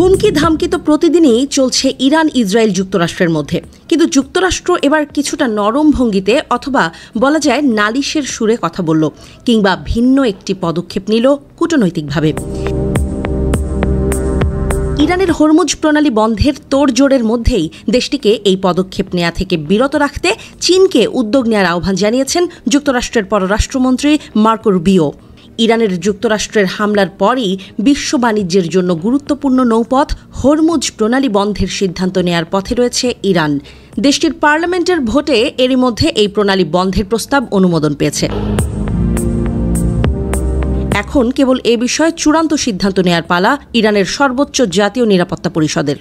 হুমকি ধামকি তো প্রতিদিনই চলছে ইরান ইসরায়েল যুক্তরাষ্ট্রের মধ্যে, কিন্তু যুক্তরাষ্ট্র এবার কিছুটা নরম ভঙ্গিতে অথবা বলা যায় নালিশের সুরে কথা বলল, কিংবা ভিন্ন একটি পদক্ষেপ নিল কূটনৈতিকভাবে। ইরানের হরমুজ প্রণালী বন্ধের তোড়জোড়ের মধ্যেই দেশটিকে এই পদক্ষেপ নেওয়া থেকে বিরত রাখতে চীনকে উদ্যোগ নেওয়ার আহ্বান জানিয়েছেন যুক্তরাষ্ট্রের পররাষ্ট্রমন্ত্রী মার্কো রুবিও। ইরানের যুক্তরাষ্ট্রের হামলার পরই বিশ্ব বাণিজ্যের জন্য গুরুত্বপূর্ণ নৌপথ হরমুজ প্রণালী বন্ধের সিদ্ধান্ত নেয়ার পথে রয়েছে ইরান। দেশটির পার্লামেন্টের ভোটে এরই মধ্যে এই প্রণালী বন্ধের প্রস্তাব অনুমোদন পেয়েছে। এখন কেবল এ বিষয়ে চূড়ান্ত সিদ্ধান্ত নেয়ার পালা ইরানের সর্বোচ্চ জাতীয় নিরাপত্তা পরিষদের।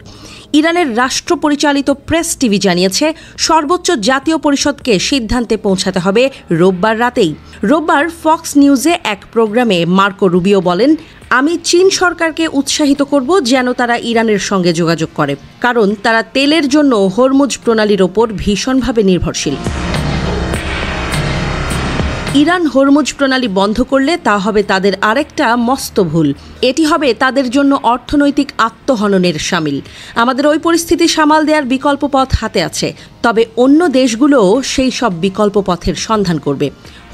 ইরানের রাষ্ট্র পরিচালিত প্রেস টিভি জানিয়েছে, সর্বোচ্চ জাতীয় পরিষদকে সিদ্ধান্তে পৌঁছাতে হবে রোববার রাতেই। রোববার ফক্স নিউজে এক প্রোগ্রামে মার্কো রুবিও বলেন, আমি চীন সরকারকে উৎসাহিত করব যেন তারা ইরানের সঙ্গে যোগাযোগ করে, কারণ তারা তেলের জন্য হরমুজ প্রণালীর ওপর ভীষণভাবে নির্ভরশীল। ইরান হরমুজ প্রণালী বন্ধ করলে তা হবে তাদের আরেকটা মস্ত ভুল। এটি হবে তাদের জন্য অর্থনৈতিক আত্মহননের শামিল। আমাদের ওই পরিস্থিতি সামাল দেওয়ার বিকল্প পথ হাতে আছে, তবে অন্য দেশগুলোও সেই সব বিকল্প পথের সন্ধান করবে।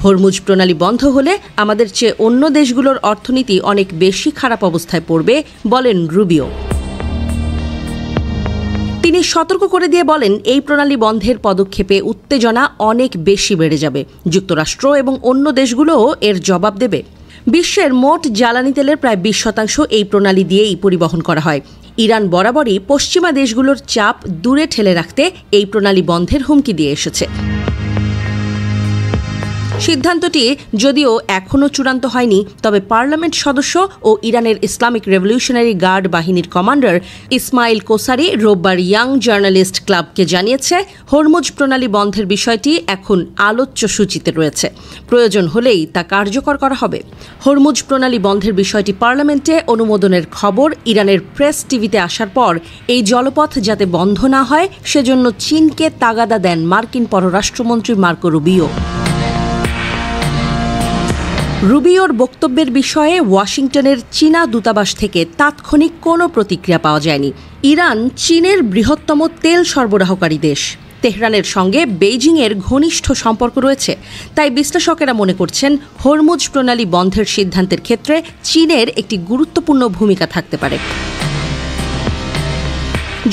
হরমুজ প্রণালী বন্ধ হলে আমাদের চেয়ে অন্য দেশগুলোর অর্থনীতি অনেক বেশি খারাপ অবস্থায় পড়বে, বলেন রুবিও। তিনি সতর্ক করে দিয়ে বলেন, এই প্রণালী বন্ধের পদক্ষেপে উত্তেজনা অনেক বেশি বেড়ে যাবে। যুক্তরাষ্ট্র এবং অন্য দেশগুলোও এর জবাব দেবে। বিশ্বের মোট জ্বালানি তেলের প্রায় 20% এই প্রণালী দিয়েই পরিবহন করা হয়। ইরান বরাবরই পশ্চিমা দেশগুলোর চাপ দূরে ঠেলে রাখতে এই প্রণালী বন্ধের হুমকি দিয়ে এসেছে। সিদ্ধান্তটি যদিও এখনও চূড়ান্ত হয়নি, তবে পার্লামেন্ট সদস্য ও ইরানের ইসলামিক রেভলিউশনারি গার্ড বাহিনীর কমান্ডার ইসমাইল কোসারি রোববার ইয়াং জার্নালিস্ট ক্লাবকে জানিয়েছে, হরমুজ প্রণালী বন্ধের বিষয়টি এখন আলোচ্য সূচিতে রয়েছে। প্রয়োজন হলেই তা কার্যকর করা হবে। হরমুজ প্রণালী বন্ধের বিষয়টি পার্লামেন্টে অনুমোদনের খবর ইরানের প্রেস টিভিতে আসার পর এই জলপথ যাতে বন্ধ না হয় সেজন্য চীনকে তাগাদা দেন মার্কিন পররাষ্ট্রমন্ত্রী মার্কো রুবিও। রুবিওর বক্তব্যের বিষয়ে ওয়াশিংটনের চীনা দূতাবাস থেকে তাৎক্ষণিক কোনো প্রতিক্রিয়া পাওয়া যায়নি। ইরান চীনের বৃহত্তম তেল সরবরাহকারী দেশ। তেহরানের সঙ্গে বেইজিংয়ের ঘনিষ্ঠ সম্পর্ক রয়েছে, তাই বিশ্লেষকেরা মনে করছেন হরমুজ প্রণালী বন্ধের সিদ্ধান্তের ক্ষেত্রে চীনের একটি গুরুত্বপূর্ণ ভূমিকা থাকতে পারে।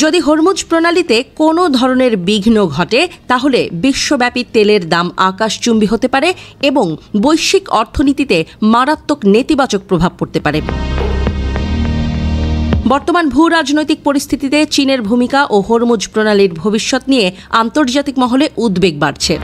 যদি হরমুজ প্রণালীতে কোনো ধরনের বিঘ্ন ঘটে, তাহলে বিশ্বব্যাপী তেলের দাম আকাশচুম্বী হতে পারে এবং বৈশ্বিক অর্থনীতিতে মারাত্মক নেতিবাচক প্রভাব পড়তে পারে। বর্তমান ভূ রাজনৈতিক পরিস্থিতিতে চীনের ভূমিকা ও হরমুজ প্রণালীর ভবিষ্যৎ নিয়ে আন্তর্জাতিক মহলে উদ্বেগ বাড়ছে।